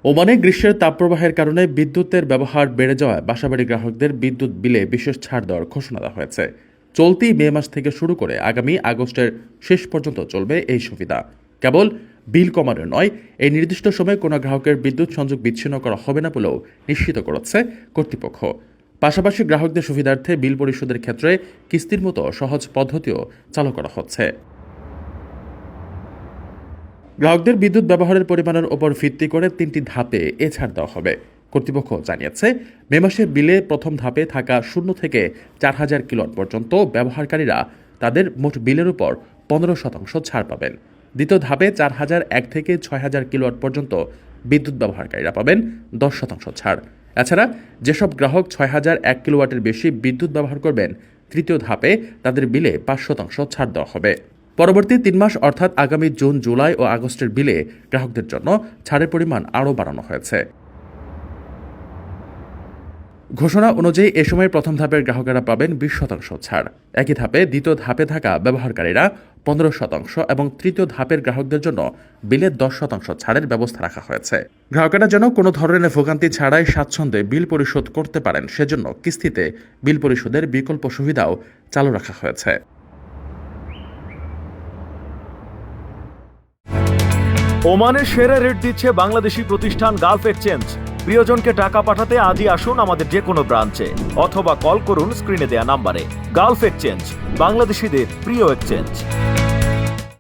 ওমানে গ্রীষ্মের তাপপ্রবাহের কারণে বিদ্যুতের ব্যবহার বেড়ে যাওয়ায় বাসাবাড়ি গ্রাহকদের বিদ্যুৎ বিলে বিশেষ ছাড় দেওয়ার ঘোষণা দেওয়া হয়েছে। চলতি মে মাস থেকে শুরু করে আগামী আগস্টের শেষ পর্যন্ত চলবে এই সুবিধা। কেবল বিল কমানো নয়, এই নির্দিষ্ট সময়ে কোনো গ্রাহকের বিদ্যুৎ সংযোগ বিচ্ছিন্ন করা হবে না বলেও নিশ্চিত করেছে কর্তৃপক্ষ। পাশাপাশি গ্রাহকদের সুবিধার্থে বিল পরিশোধের ক্ষেত্রে কিস্তির মতো সহজ পদ্ধতিও চালু করা হচ্ছে। গ্রাহকদের বিদ্যুৎ ব্যবহারের পরিমাণের ওপর ভিত্তি করে 3টি ধাপে এ ছাড় দেওয়া হবে। কর্তৃপক্ষ জানিয়েছে, মে মাসের বিলে প্রথম ধাপে থাকা 0 থেকে 4000 কিলোওয়াট পর্যন্ত ব্যবহারকারীরা তাদের মোট বিলের উপর 15% ছাড় পাবেন। দ্বিতীয় ধাপে 4001 থেকে 6000 কিলোওয়াট পর্যন্ত বিদ্যুৎ ব্যবহারকারীরা পাবেন 10% ছাড়। এছাড়া যেসব গ্রাহক 6001 কিলোওয়াটের বেশি বিদ্যুৎ ব্যবহার করবেন, তৃতীয় ধাপে তাদের বিলে 5% ছাড় দেওয়া হবে। পরবর্তী 3 মাস অর্থাৎ আগামী জুন, জুলাই ও আগস্টের বিলে গ্রাহকদের জন্য ছাড়ের পরিমাণ আরও বাড়ানো হয়েছে। ঘোষণা অনুযায়ী এ সময় প্রথম ধাপের গ্রাহকেরা পাবেন 20% ছাড়। একই ধাপে দ্বিতীয় ধাপে থাকা ব্যবহারকারীরা 15% এবং তৃতীয় ধাপের গ্রাহকদের জন্য বিলে 10% ছাড়ের ব্যবস্থা রাখা হয়েছে। গ্রাহকেরা যেন কোনো ধরনের ভোগান্তি ছাড়াই স্বাচ্ছন্দ্যে বিল পরিশোধ করতে পারেন, সেজন্য কিস্তিতে বিল পরিশোধের বিকল্প সুবিধাও চালু রাখা হয়েছে। ওমানের সেরা রেট দিচ্ছে বাংলাদেশি প্রতিষ্ঠান গালফ এক্সচেঞ্জ। প্রিয়জনকে টাকা পাঠাতে আজই আসুন আমাদের যে কোনো ব্রাঞ্চে অথবা কল করুন স্ক্রিনে দেয়া নাম্বারে। গালফ এক্সচেঞ্জ, বাংলাদেশিদের প্রিয় এক্সচেঞ্জ।